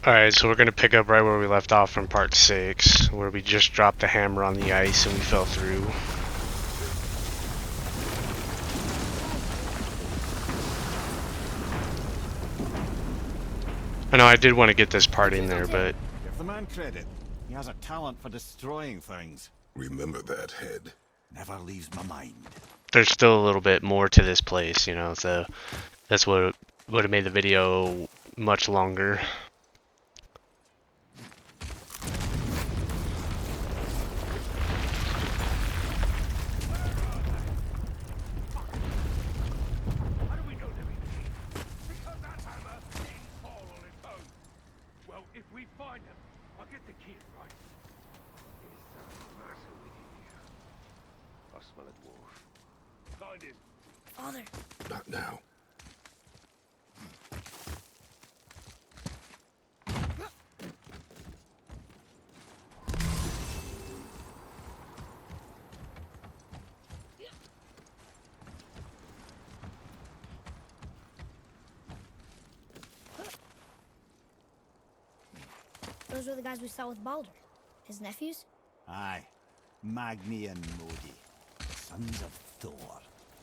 Alright, so we're gonna pick up right where we left off from part 6, where we just dropped the hammer on the ice and we fell through. I know I did want to get this part in there, but... Give the man credit. He has a talent for destroying things. Remember that, Head. Never leaves my mind. there's still a little bit more to this place, you know, so that's what would have made the video much longer. Father. Not now. Those were the guys we saw with Baldur. His nephews? Aye. Magni and Modi. Sons of Thor.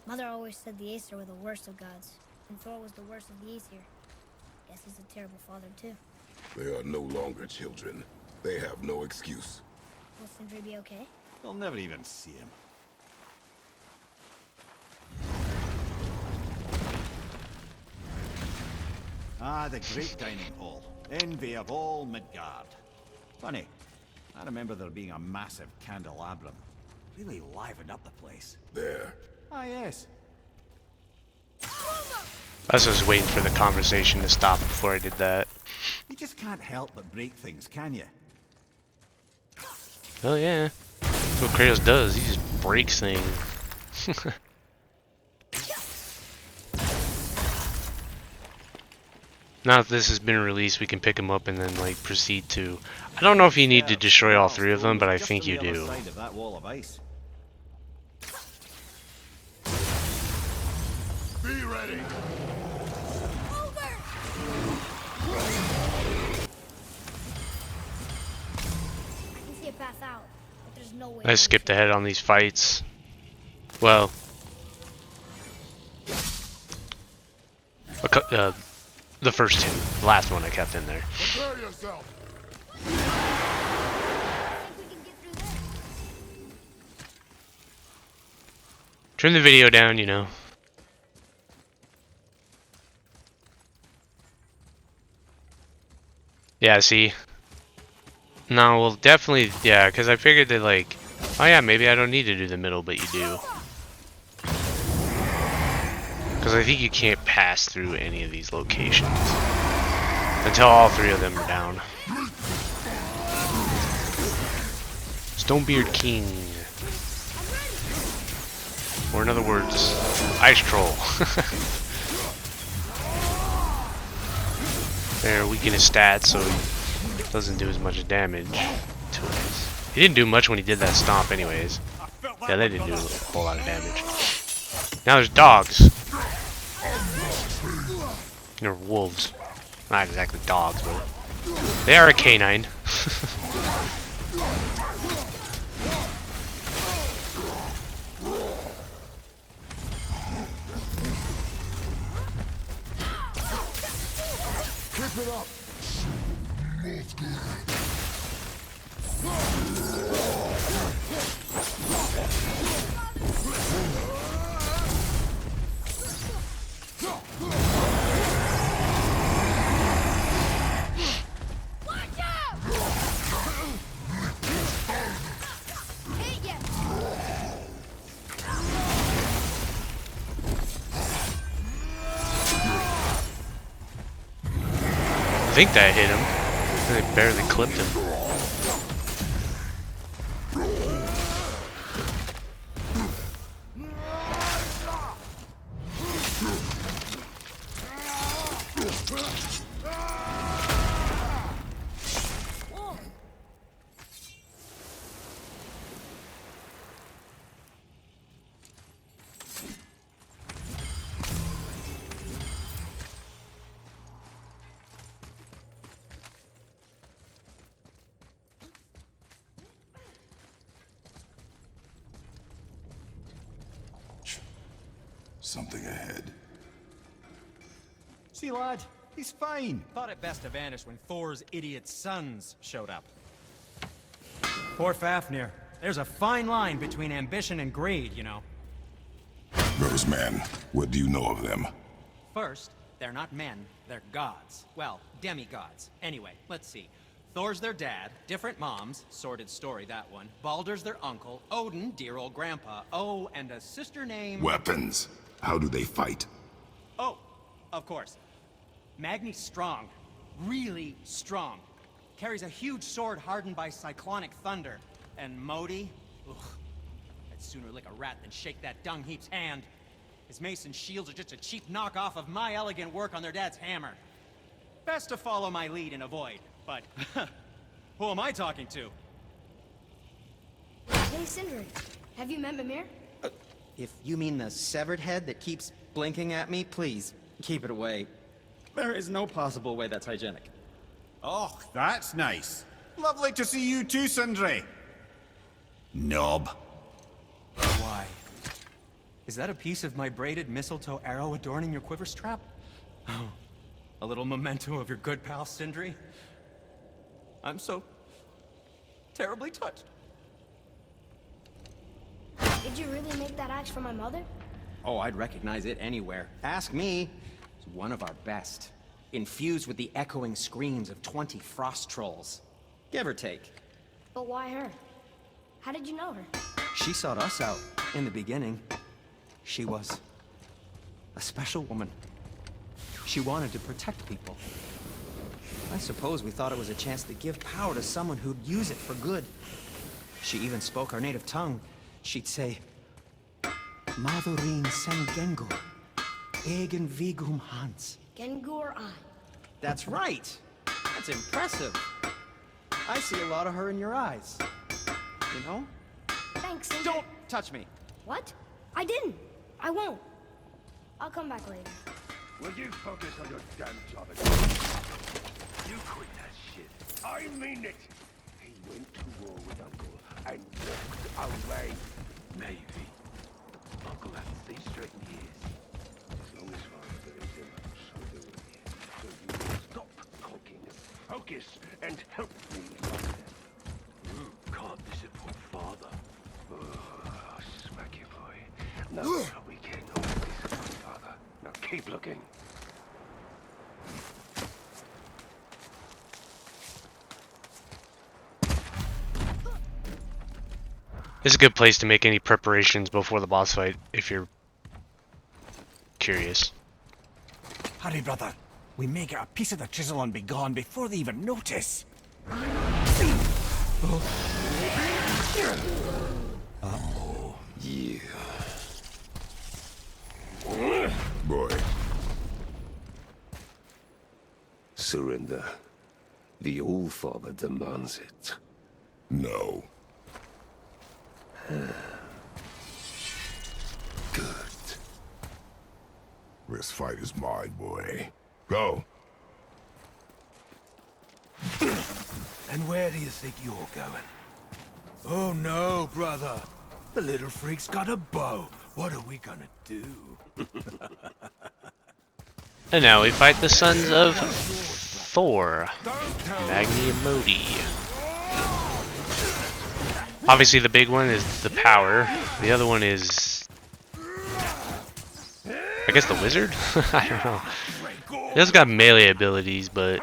Mother always said the Aesir were the worst of gods, and Thor was the worst of the Aesir. Guess he's a terrible father, too. They are no longer children. They have no excuse. Will Sindri be okay? They'll never even see him. Ah, the great dining hall. Envy of all Midgard. Funny, I remember there being a massive candelabrum. Really livened up the place. There. Ah, yes. I was just waiting for the conversation to stop before I did that. You just can't help but break things, can you? Oh yeah, that's what Kratos does, he just breaks things. Now that this has been released, we can pick them up and then like proceed to... I don't know if you need to destroy all three of them, but I think you do. Side of that wall of ice. Be ready. Over! I can see a path out, but there's no way. I skipped ahead on these fights. Well... the first two. The last one I kept in there. Prepare yourself. Turn the video down, you know. Yeah, see? No, well, definitely, yeah, because I figured that, like, oh yeah, maybe I don't need to do the middle, but you do. Because I think you can't pass through any of these locations until all three of them are down. Stonebeard King. Or in other words, Ice Troll. They're weaken his stats, so he doesn't do as much damage to us. He didn't do much when he did that stomp anyways. Yeah, they didn't do a whole lot of damage. Now there's dogs. They're wolves. Not exactly dogs, but they are a canine. Keep it up. Watch out! Hit ya! I think that hit him. They barely clipped him. Something ahead. See, lad, he's fine. Thought it best to vanish when Thor's idiot sons showed up. Poor Fafnir. There's a fine line between ambition and greed, you know. Those men, what do you know of them? First, they're not men, they're gods. Well, demigods. Anyway, let's see. Thor's their dad, different moms, sordid story that one. Baldur's their uncle, Odin, dear old grandpa. Oh, and a sister named... Weapons. How do they fight? Oh, of course. Magni's strong. Really strong. Carries a huge sword hardened by cyclonic thunder. And Modi? Ugh. I'd sooner lick a rat than shake that dung heap's hand. His mace and shields are just a cheap knockoff of my elegant work on their dad's hammer. Best to follow my lead and avoid, but who am I talking to? Hey, Sindri, have you met Mimir? If you mean the severed head that keeps blinking at me, please, keep it away. There is no possible way that's hygienic. Oh, that's nice. Lovely to see you too, Sindri. Knob. Why? Is that a piece of my braided mistletoe arrow adorning your quiver strap? Oh, a little memento of your good pal, Sindri? I'm so terribly touched. Did you really make that axe for my mother? Oh, I'd recognize it anywhere. Ask me. It's one of our best. Infused with the echoing screams of 20 frost trolls. Give or take. But why her? How did you know her? She sought us out in the beginning. She was a special woman. She wanted to protect people. I suppose we thought it was a chance to give power to someone who'd use it for good. She even spoke our native tongue. She'd say, Madurin sen Gengur, Egen Vigum Hans. Gengur I. That's right. That's impressive. I see a lot of her in your eyes. You know? Thanks, Sindri. Don't touch me. What? I didn't. I won't. I'll come back later. Will you focus on your damn job You quit that shit. I mean it. He went to war with Uncle and walked away. Maybe. Uncle hasn't stayed straight in years. As long as Father believes him, so do we. So you will stop talking, focus, and help me. Can't disappoint Father. Oh, smack you, boy. No, we cannot disappoint Father. Now keep looking. This is a good place to make any preparations before the boss fight, if you're curious. Hurry, brother. We may get a piece of the chisel and be gone before they even notice. Yeah. Boy. Surrender. The All-Father demands it. No. Good. This fight is mine, boy. Go. And where do you think you're going? Oh no, brother. The little freak's got a bow. What are we gonna do? And now we fight the sons of Thor, Magni and Modi. Obviously the big one is the power. The other one is, I guess, the wizard? I don't know. He also got melee abilities, but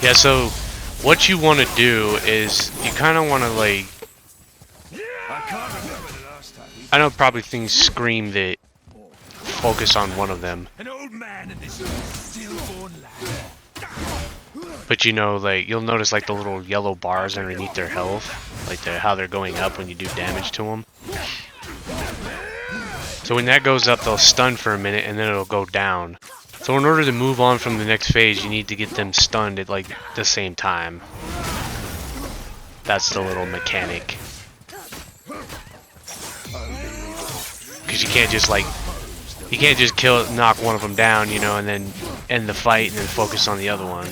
yeah, so what you want to do is you kind of want to, like, I know probably things scream that focus on one of them, An old man and this stillborn lad. but you know, like, you'll notice like the little yellow bars underneath their health, like how they're going up when you do damage to them. So when that goes up, they'll stun for a minute and then it'll go down. So in order to move on from the next phase, you need to get them stunned at like the same time. That's the little mechanic. Because you can't just, like, you can't just knock one of them down, you know, and then end the fight and then focus on the other one.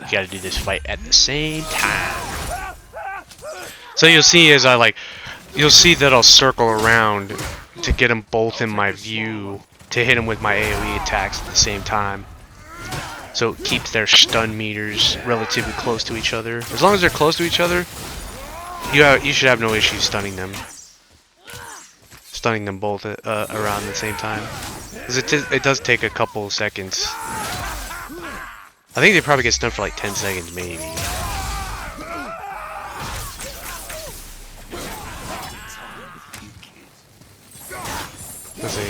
You gotta do this fight at the same time. So you'll see as you'll see that I'll circle around to get them both in my view to hit them with my AoE attacks at the same time. So it keeps their stun meters relatively close to each other. As long as they're close to each other, you should have no issue stunning them. Stunning them both around the same time. Because it does take a couple seconds. I think they probably get stunned for like 10 seconds maybe. Let's see.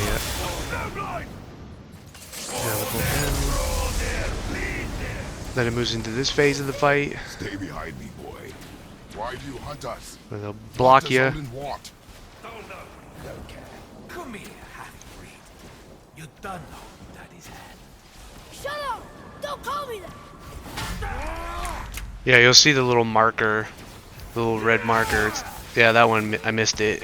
Then it moves into this phase of the fight. Stay behind me, boy. Why do you hunt us? Where they'll block you. What? Come here, half-breed. You done holding Daddy's hand. Shut up! Don't call me that! Yeah, you'll see the little marker, the little red marker. Yeah, that one I missed it.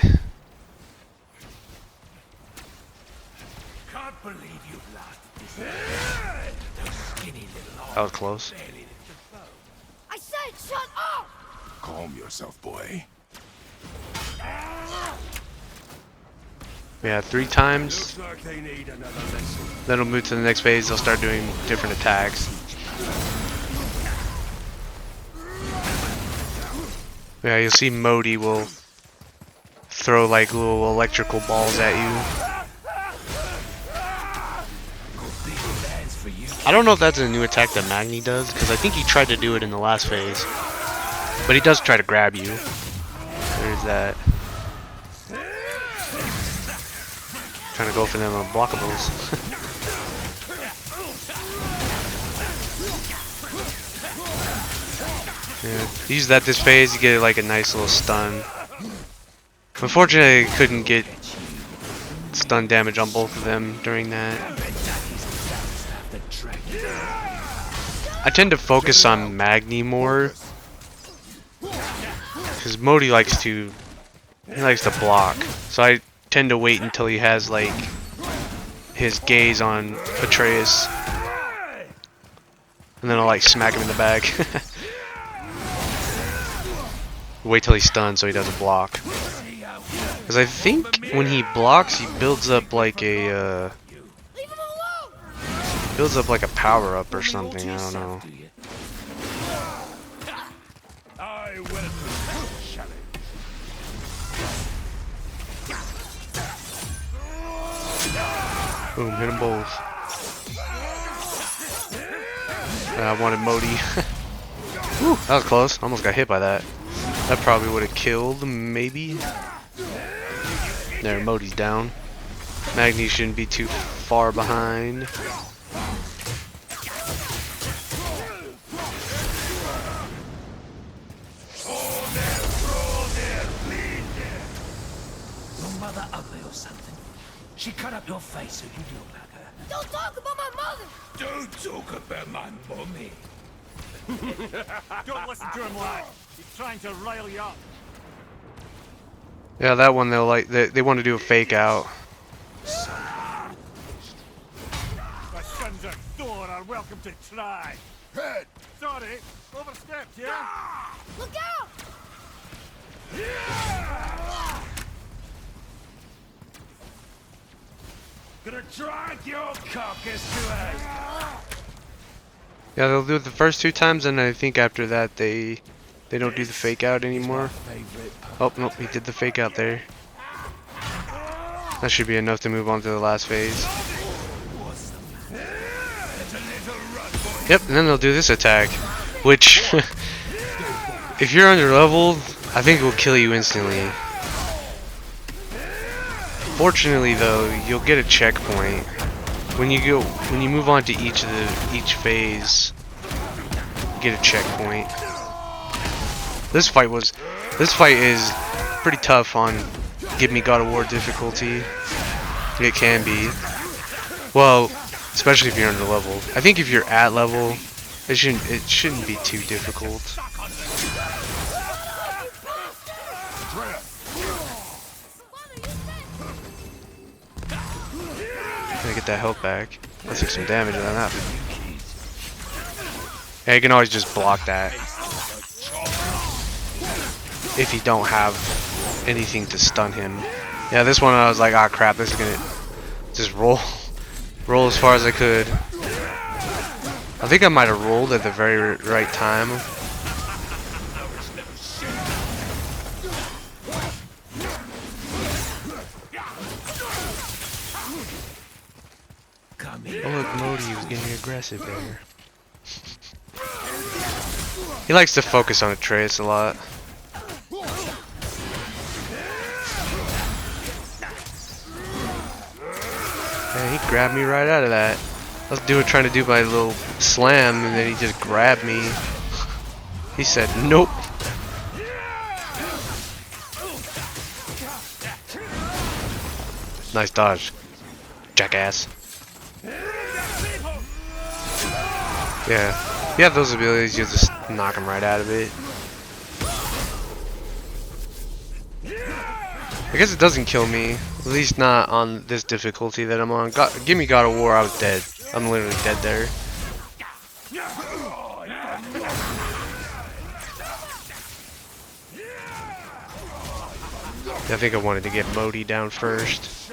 Can't believe you've lasted this long. Those skinny little arms That was close. barely lift the bow. I said shut up! Calm yourself, boy. Yeah, 3 times. Looks like they need another lesson. Then it'll move to the next phase. They'll start doing different attacks. Yeah, you'll see Modi will throw like little electrical balls at you. I don't know if that's a new attack that Magni does, because I think he tried to do it in the last phase. But he does try to grab you. There's that. Trying to go for them unblockables. Yeah, use that this phase, you get like a nice little stun. Unfortunately, I couldn't get stun damage on both of them during that. I tend to focus on Magni more, because Modi likes to block. So I tend to wait until he has like his gaze on Atreus, and then I'll like smack him in the back. Wait till he's stunned so he doesn't block. Because I think when he blocks, he builds up like a power up or something. I don't know. I welcome the challenge. Boom, hit them both. I wanted Modi. Whew, that was close. Almost got hit by that. That probably would have killed, maybe. There, Modi's down. Magni shouldn't be too far behind. Your mother ugly or something? She cut up your face so you look like her. Don't talk about my mother! Don't talk about my mommy. Don't listen to him, lad. He's trying to rile you up. Yeah, that one they'll like. They want to do a fake out. The sons of Thor are welcome to try. Head! Sorry, overstepped, yeah? Look out! Gonna drag your carcass to us. Yeah, they'll do it the first 2 times, and I think after that they don't do the fake out anymore. Oh nope, he did the fake out there. That should be enough to move on to the last phase. Yep, and then they'll do this attack, which if you're under leveled, I think it will kill you instantly. Fortunately though, you'll get a checkpoint when you move on to each phase. You get a checkpoint. This fight is pretty tough on Give Me God of War difficulty. It can be. Well, especially if you're under leveled. I think if you're at level, it shouldn't be too difficult. Gotta get that health back. Let's take some damage on that. Yeah, you can always just block that if you don't have anything to stun him. Yeah, this one I was like, ah, crap, this is gonna just roll as far as I could. I think I might have rolled at the very right time. Oh look, Modi was getting aggressive there. He likes to focus on Atreus a lot. Yeah, he grabbed me right out of that. I was trying to do my little slam, and then he just grabbed me. He said, nope. Nice dodge, jackass. Yeah, if you have those abilities, you just knock him right out of it. I guess it doesn't kill me, at least not on this difficulty that I'm on. Give me God of War, I was dead. I'm literally dead there. I think I wanted to get Modi down first,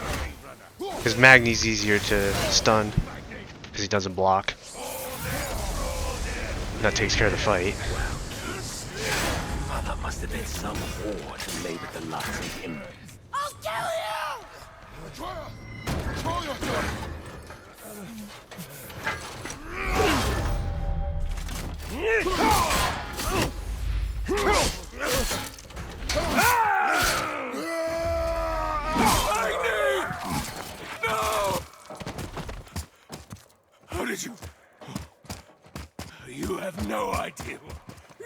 because Magni's easier to stun, because he doesn't block. That takes care of the fight. Mother must have been some whore to lay with the lots of him. I'll kill you! Control yourself! How did you? You have no idea.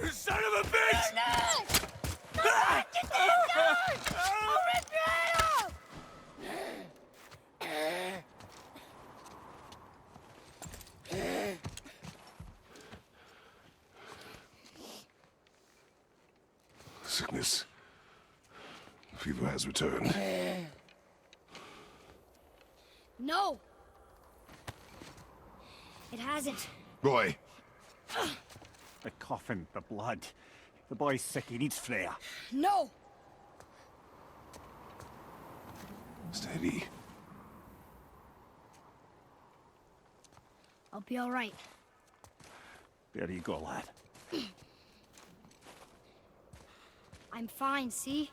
You son of a bitch! No! Get these guys! I'll rip your head off! Sickness. Fever has returned. No! It hasn't. Roy, The coffin, the blood. The boy's sick, he needs Freya. No! steady. I'll be alright. There you go, lad. I'm fine, see?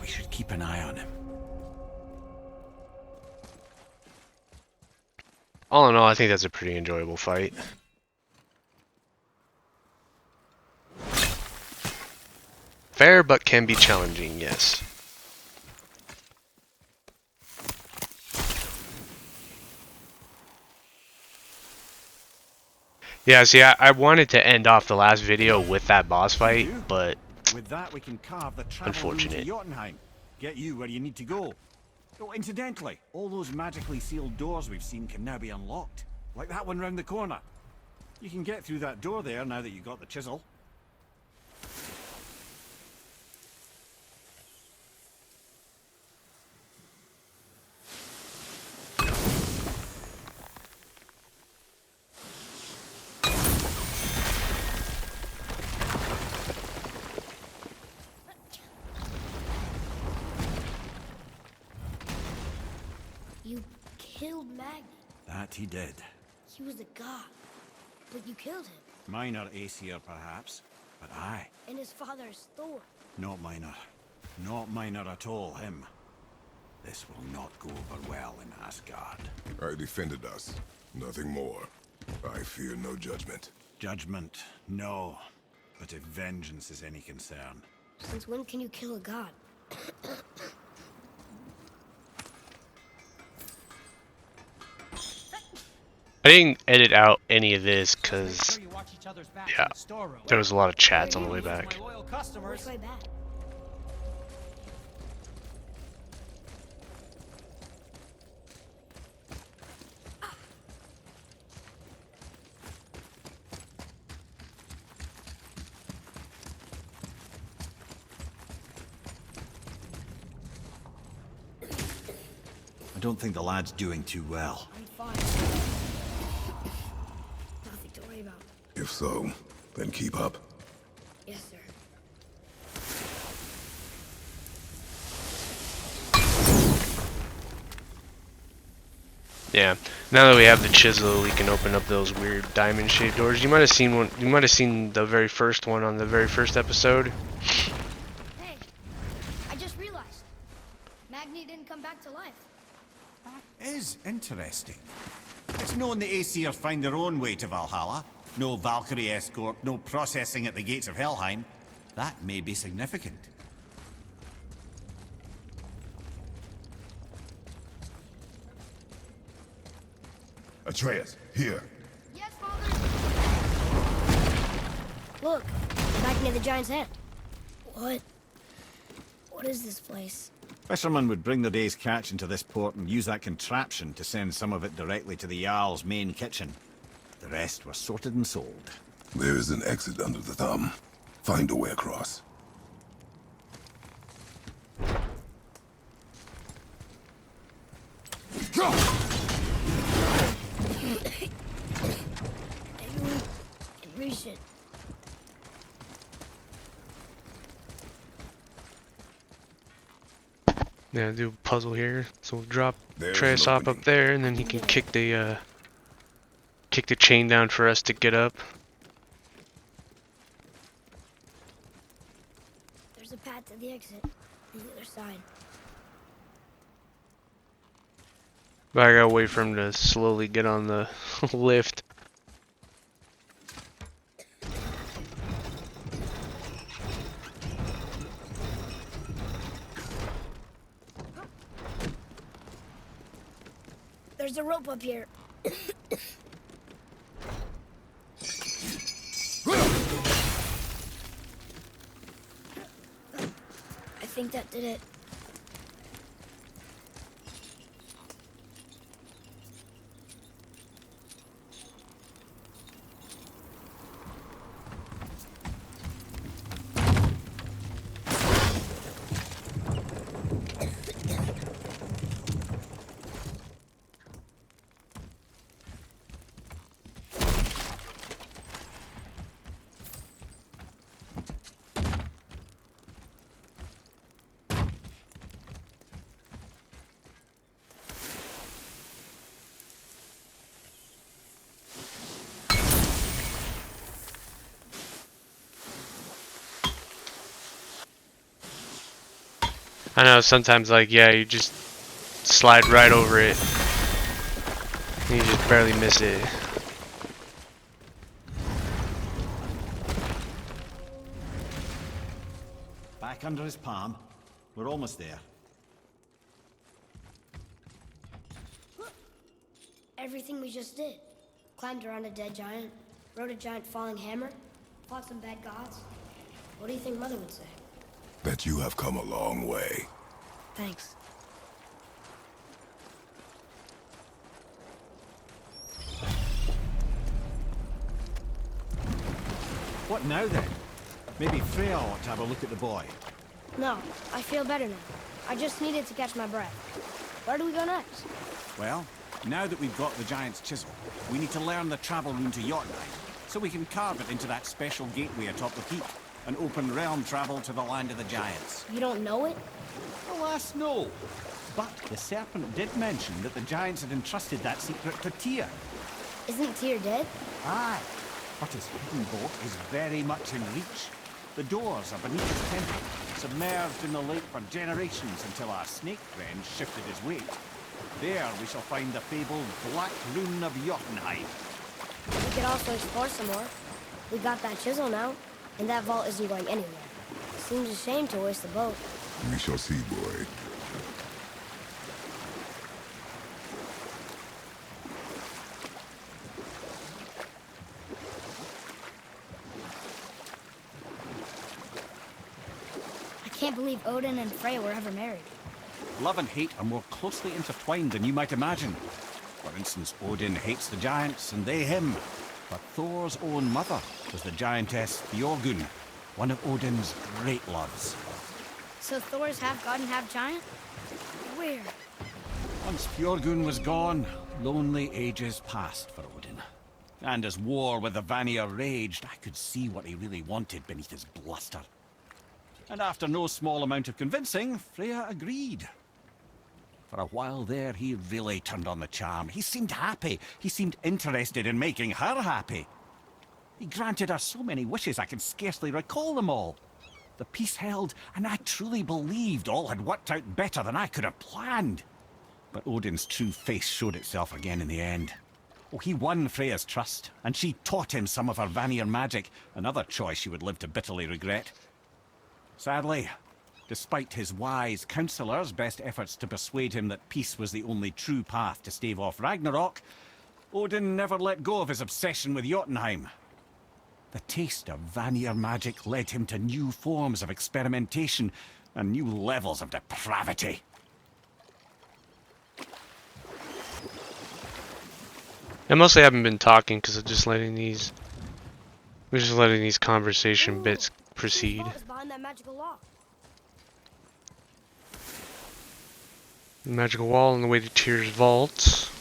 We should keep an eye on him. All in all, I think that's a pretty enjoyable fight. Fair, but can be challenging, yes. Yeah, see, I wanted to end off the last video with that boss fight, but With that, we can carve the travel Unfortunate. route to Jotunheim. Get you where you need to go. Oh, incidentally, all those magically sealed doors we've seen can now be unlocked. Like that one round the corner. You can get through that door there now that you got the chisel. You killed Magni. That he did. He was a god. But you killed him. Minor Aesir, perhaps. But I. And his father's Thor. Not minor. Not minor at all, him. This will not go over well in Asgard. I defended us. Nothing more. I fear no judgment. Judgment, no. But if vengeance is any concern. Since when can you kill a god? I didn't edit out any of this because, You watch each other's backs yeah, in the storeroom. there was a lot of chats on the way back. My loyal Which customers. way back? I don't think the lad's doing too well. I'm fine. Nothing to worry about. If so, then keep up. Yes, sir. Yeah. Now that we have the chisel, we can open up those weird diamond-shaped doors. You might have seen one. You might have seen the very first one on the very first episode. Hey, I just realized. Magni didn't come back to life. That is interesting. It's known the Aesir find their own way to Valhalla. No Valkyrie escort, no processing at the gates of Helheim. That may be significant. Atreus, here. Yes, Father! Look, back near the giant's head. What? What is this place? Fishermen would bring their day's catch into this port and use that contraption to send some of it directly to the Jarl's main kitchen. The rest were sorted and sold. There is an exit under the thumb. Find a way across. Maybe we can reach it. Yeah, do a puzzle here. So we'll drop There's Atreus an up opening. there, and then he can kick the chain down for us to get up. There's a path to the exit on the other side. But I gotta wait for him to slowly get on the lift. There's a rope up here. I think that did it. I know sometimes, like, yeah, you just slide right over it. And you just barely miss it. Back under his palm. We're almost there. Everything we just did. Climbed around a dead giant, rode a giant falling hammer, fought some bad gods. What do you think Mother would say? That you have come a long way. Thanks. What now then? Maybe Freya ought to have a look at the boy. No, I feel better now. I just needed to catch my breath. Where do we go next? Well, now that we've got the giant's chisel, we need to learn the travel rune to Jotunheim, so we can carve it into that special gateway atop the peak, and open realm travel to the land of the giants. You don't know it? Alas, no. But the serpent did mention that the giants had entrusted that secret to Tyr. Isn't Tyr dead? Aye, but his hidden boat is very much in reach. The doors are beneath his temple, submerged in the lake for generations until our snake friend shifted his weight. There we shall find the fabled Black Rune of Jotunheim. We could also explore some more. We got that chisel now, and that vault isn't going anywhere. Seems a shame to waste the boat. We shall see, boy. I can't believe Odin and Freya were ever married. Love and hate are more closely intertwined than you might imagine. For instance, Odin hates the giants and they him. But Thor's own mother was the giantess Fjorgun, one of Odin's great loves. So Thor's half god and half giant? Where? Once Fjorgun was gone, lonely ages passed for Odin. And as war with the Vanir raged, I could see what he really wanted beneath his bluster. And after no small amount of convincing, Freya agreed. For a while there, he really turned on the charm. He seemed happy. He seemed interested in making her happy. He granted her so many wishes I can scarcely recall them all. The peace held, and I truly believed all had worked out better than I could have planned. But Odin's true face showed itself again in the end. Oh, he won Freya's trust, and she taught him some of her Vanir magic, another choice she would live to bitterly regret. Sadly, despite his wise counselors' best efforts to persuade him that peace was the only true path to stave off Ragnarok, Odin never let go of his obsession with Jotunheim. The taste of Vanir magic led him to new forms of experimentation and new levels of depravity. I mostly haven't been talking because I'm just letting these. We're just letting these conversation bits proceed. Whose vault is behind that magical lock? The magical wall on the way to Tyr's vault.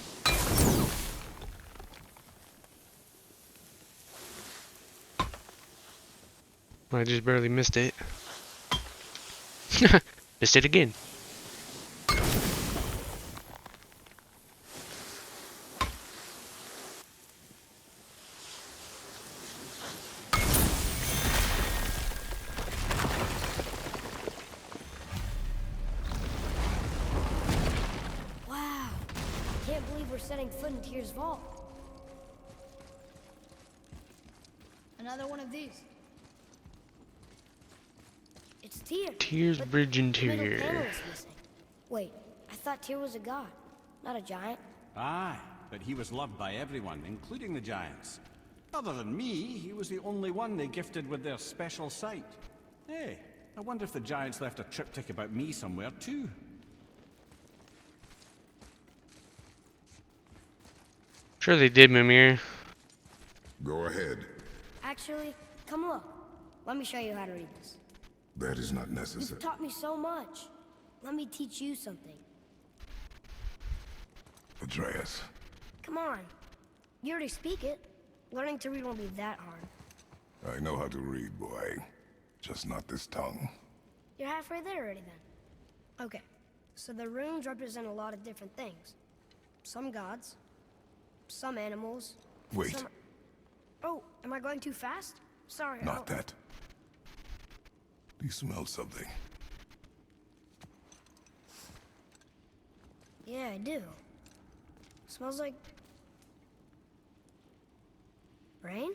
I just barely missed it. Missed it again. Wow. Can't believe we're setting foot in Tyr's vault. Another one of these. It's Tyr. Tyr's but bridge and the middle Tyr. panel is missing. Wait, I thought Tyr was a god, not a giant. Aye, but he was loved by everyone, including the giants. Other than me, he was the only one they gifted with their special sight. Hey, I wonder if the giants left a triptych about me somewhere too. Sure they did, Mimir. Go ahead. Actually, come look. Let me show you how to read this. That is not You've necessary. taught me so much. Let me teach you something. Atreus. Come on. You already speak it. Learning to read won't be that hard. I know how to read, boy. Just not this tongue. You're halfway there already then. Okay, so the runes represent a lot of different things. Some gods, some animals. Wait, Some... Oh, am I going too fast? Sorry. I not don't- that. Do you smell something? Yeah, I do. Smells like... rain?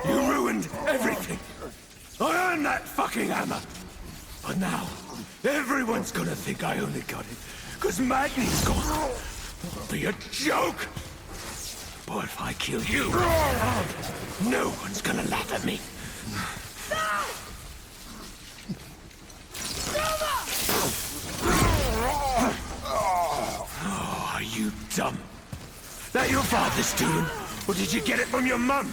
You ruined everything. I earned that fucking hammer. But now, everyone's gonna think I only got it because Magni's gone. It'll be a joke. But if I kill you, no one's gonna laugh at me. Oh, are you dumb? That your father's doing? Or did you get it from your mum?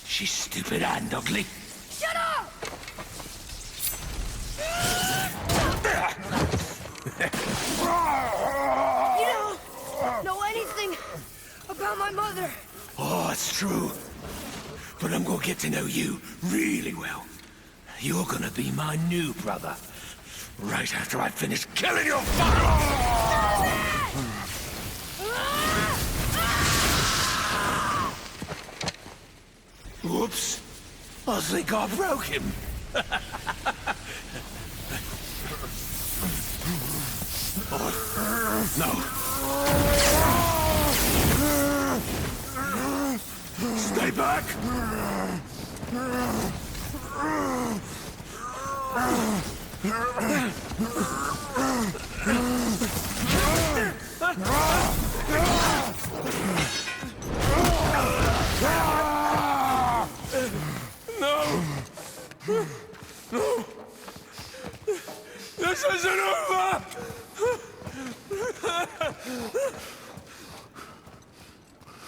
She's stupid and ugly. Shut up! You don't know anything about my mother. Oh, it's true. But I'm gonna get to know you really well. You're gonna be my new brother. Right after I finish killing your father! Whoops. I think I broke him. No. Stay back! No! No! This isn't over!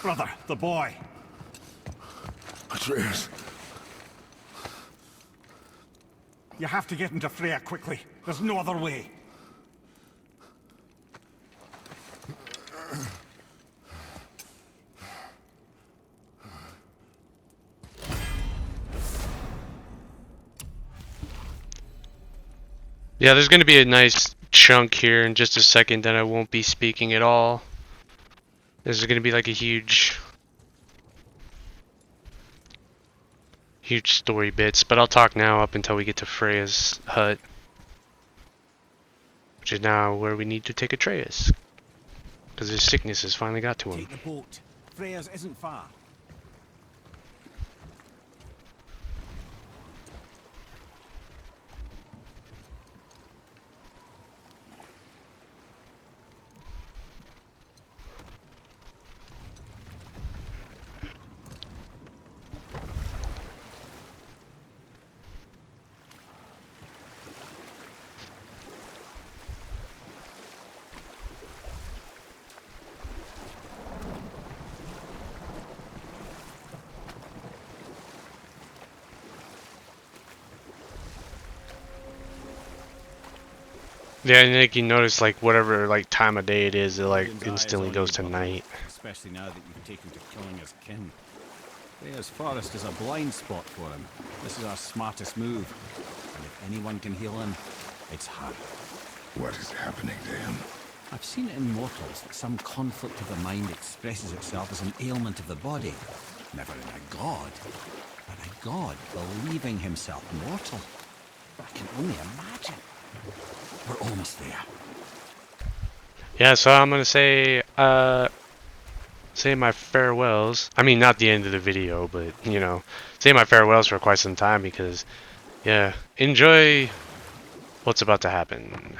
Brother, the boy. Atreus. You have to get into Freya quickly. There's no other way. Yeah, there's gonna be a nice chunk here in just a second that I won't be speaking at all. This is gonna be like a huge story bits, but I'll talk now up until we get to Freya's hut. Which is now where we need to take Atreus. Because his sickness has finally got to him. Take the boat. Freya's isn't far. Yeah, and like you notice, like whatever like time of day it is, it like instantly goes to night. Especially now that you've taken to killing his kin. Freya's forest is a blind spot for him. This is our smartest move. And if anyone can heal him, it's her. What is happening to him? I've seen it in mortals that some conflict of the mind expresses itself as an ailment of the body. Never in a god, but a god believing himself mortal. I can only imagine. We're almost there. Yeah, so I'm gonna say my farewells. I mean, not the end of the video, but you know, say my farewells for quite some time because, yeah, enjoy what's about to happen.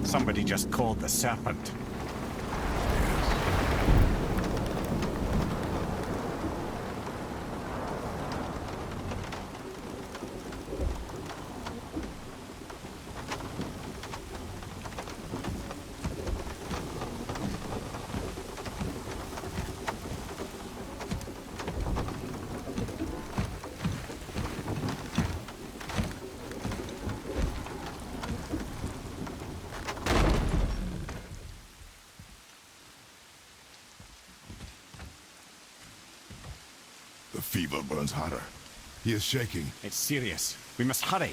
Somebody just called the serpent. The fever burns hotter. He is shaking. It's serious. We must hurry.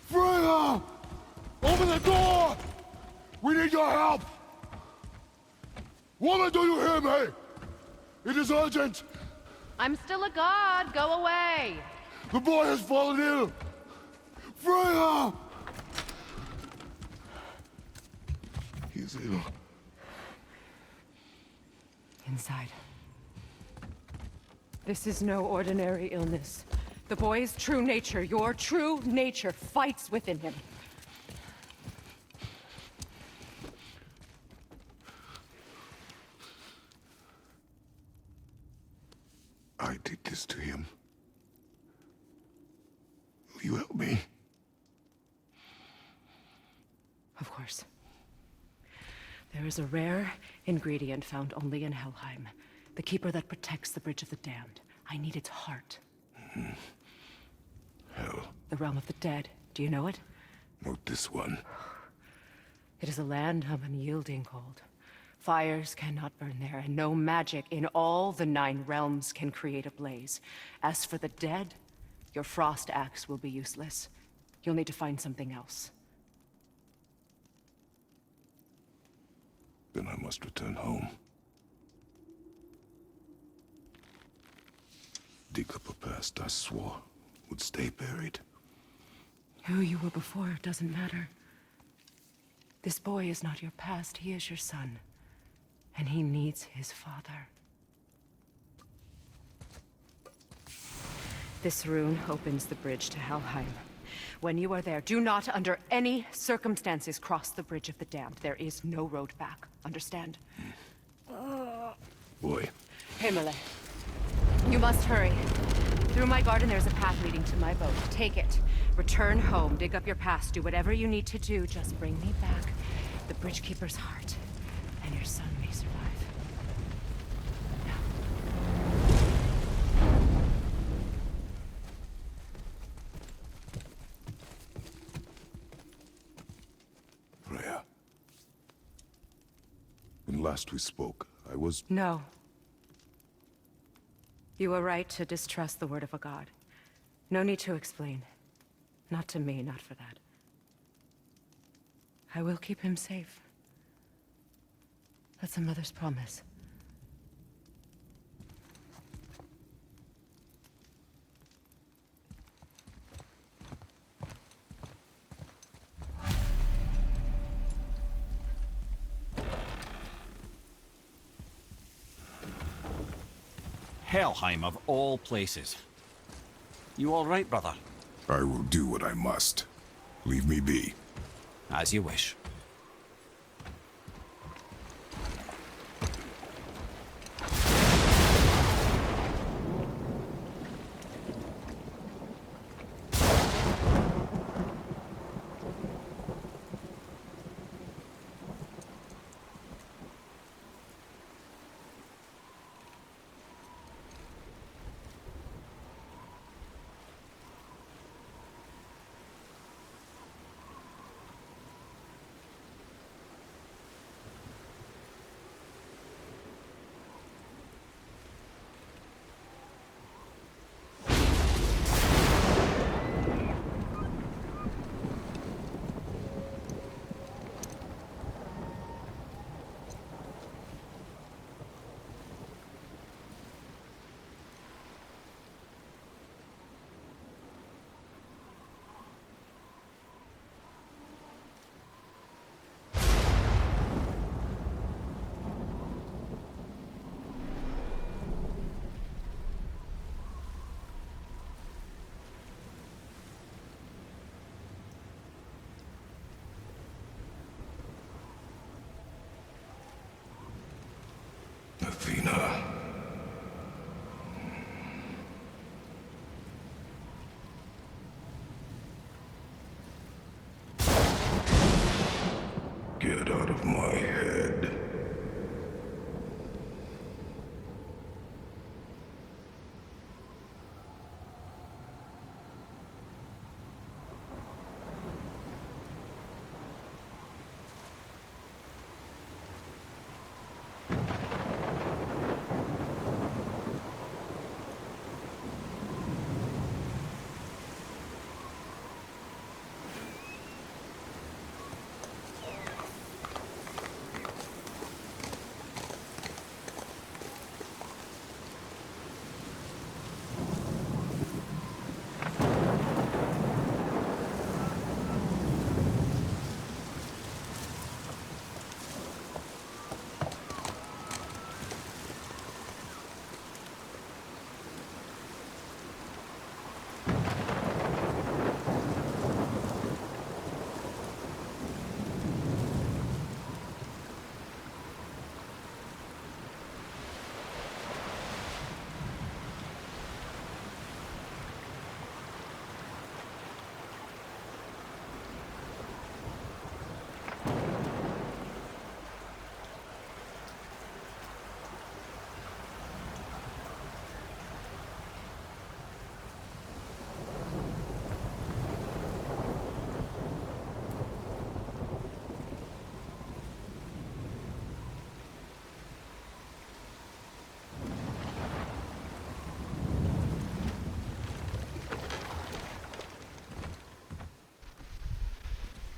Freya! Open the door! We need your help! Woman, do you hear me? It is urgent! I'm still a god. Go away. The boy has fallen ill! Freya! He is ill. Inside. This is no ordinary illness. The boy's true nature, your true nature, fights within him. I did this to him. Will you help me? Of course. There is a rare ingredient found only in Helheim. The keeper that protects the Bridge of the Damned. I need its heart. Hell, The realm of the dead. Do you know it? not this one. It is a land of unyielding cold. Fires cannot burn there, and no magic in all the 9 realms can create a blaze. As for the dead, your frost axe will be useless. You'll need to find something else. Then I must return home. Dig up a past I swore would stay buried. Who you were before doesn't matter. This boy is not your past, he is your son. And he needs his father. This rune opens the bridge to Helheim. When you are there, do not under any circumstances cross the Bridge of the Damned. There is no road back. Understand? Boy. Himmele, you must hurry. Through my garden there's a path leading to my boat. Take it. Return home, dig up your past, do whatever you need to do. Just bring me back the Bridgekeeper's heart, and your son may survive. Freya. When last we spoke, I was... No. You were right to distrust the word of a god. No need to explain. Not to me, not for that. I will keep him safe. That's a mother's promise. Helheim of all places. You all right, brother? I will do what I must. Leave me be. As you wish. Athena. Get out of my head.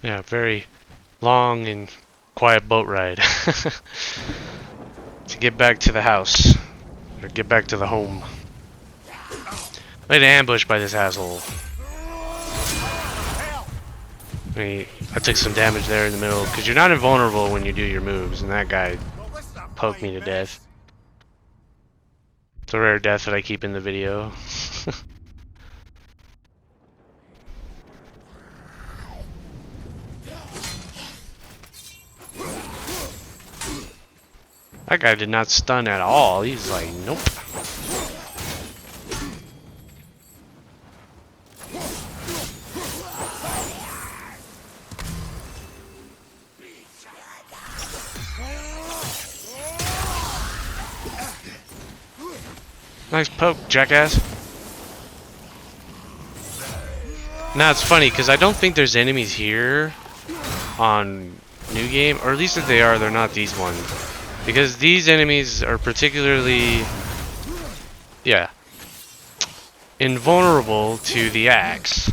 Yeah, very long and quiet boat ride. To get back to the house. Or get back to the home. Laid an ambush by this asshole. I took some damage there in the middle, because you're not invulnerable when you do your moves, and that guy poked me to death. It's a rare death that I keep in the video. That guy did not stun at all. He's like, nope. Nice poke, jackass. Now it's funny because I don't think there's enemies here on New Game, or at least if they are, they're not these ones. Because these enemies are particularly, yeah, invulnerable to the axe.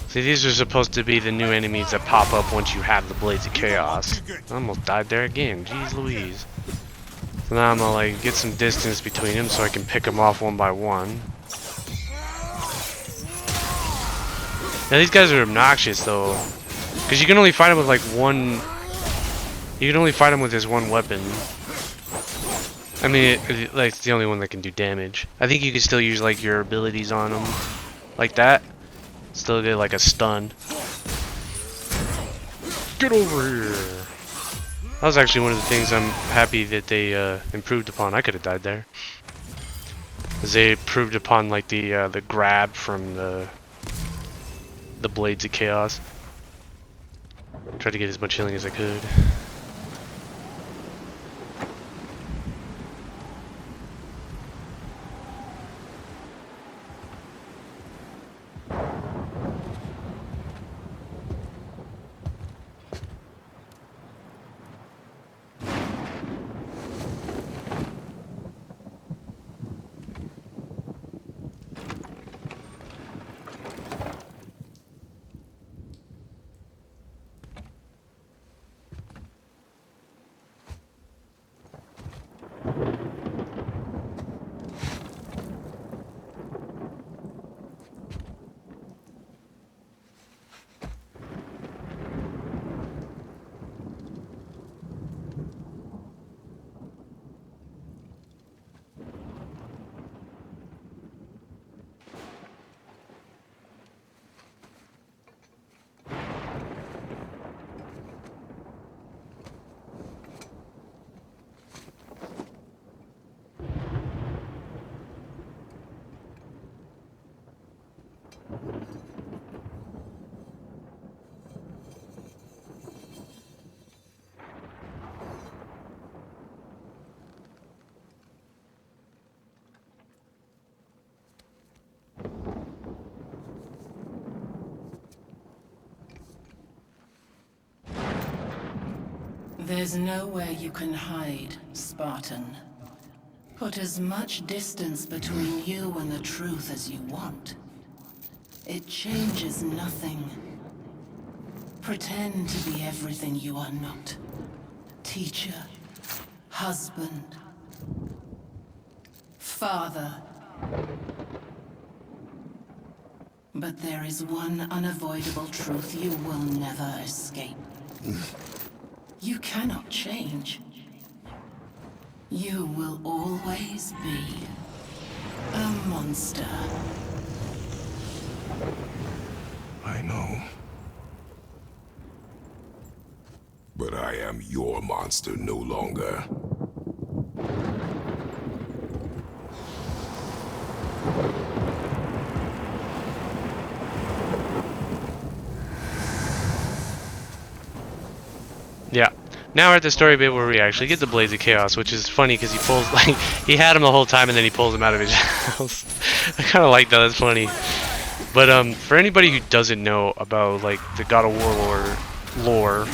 See, these are supposed to be the new enemies that pop up once you have the Blades of Chaos. I almost died there again, jeez Louise. So now I'm gonna like get some distance between them so I can pick them off one by one. Now these guys are obnoxious though, because you can only fight them with like one. You can only fight them with this one weapon. I mean, like it's the only one that can do damage. I think you can still use like your abilities on them, like that. Still get like a stun. Get over here. That was actually one of the things I'm happy that they improved upon. I could have died there. As they improved upon like the grab from the Blades of Chaos. Tried to get as much healing as I could. There's nowhere you can hide, Spartan. Put as much distance between you and the truth as you want. It changes nothing. Pretend to be everything you are not. Teacher, husband, father. But there is one unavoidable truth you will never escape. You cannot change. You will always be a monster. I know. But I am your monster no longer. Yeah. Now we're at the story bit where we actually get the Blades of Chaos, which is funny because he pulls, like, he had him the whole time and then he pulls him out of his house. I kind of like that, that's funny. But for anybody who doesn't know about, like, the God of War lore,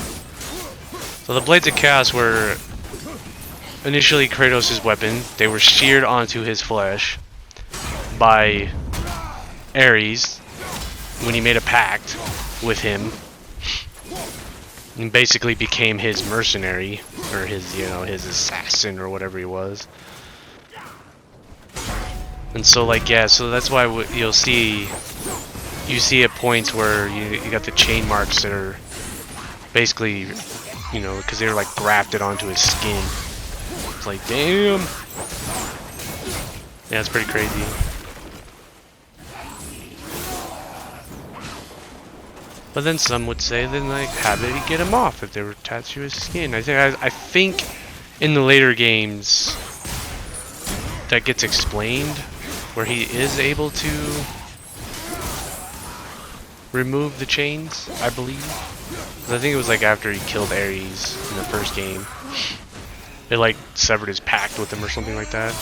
so the Blades of Chaos were initially Kratos' weapon. They were sheared onto his flesh by Ares when he made a pact with him. And basically became his mercenary, or his, you know, his assassin, or whatever he was. And so, like, yeah, so that's why you'll see you see at points where you got the chain marks that are basically, you know, because they were like grafted onto his skin. It's like, damn. Yeah, it's pretty crazy. But then some would say, then like, how did he get him off if they were attached to his skin? I think in the later games that gets explained, where he is able to remove the chains, I believe. 'Cause I think it was like after he killed Ares in the first game. It like severed his pact with him or something like that.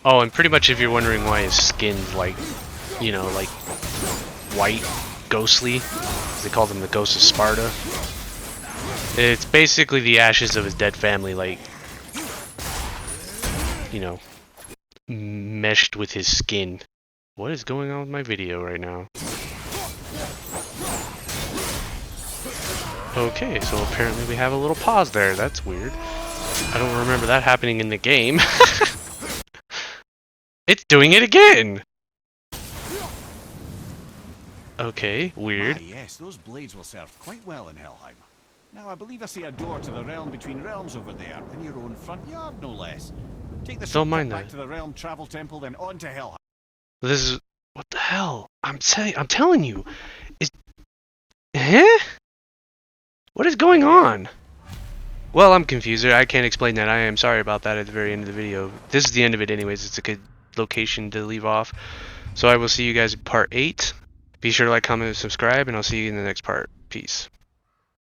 Oh, and pretty much if you're wondering why his skin's like, you know, like white, ghostly, they called him the Ghost of Sparta. It's basically the ashes of his dead family, like, you know, meshed with his skin. What is going on with my video right now? Okay, so apparently we have a little pause there. That's weird. I don't remember that happening in the game. It's doing it again! Okay, weird. Ah, yes, those blades will serve quite well in Helheim. Now, I believe I see a door to the realm between realms over there, in your own front yard, no less. Take the Don't mind back that. to the realm travel temple, then on to Helheim. This is... What the hell? I'm telling you. Huh? What is going on? Well, I'm confused. I can't explain that. I am sorry about that at the very end of the video. This is the end of it anyways. It's a good location to leave off. So I will see you guys in part 8. Be sure to like, comment, and subscribe, and I'll see you in the next part. Peace.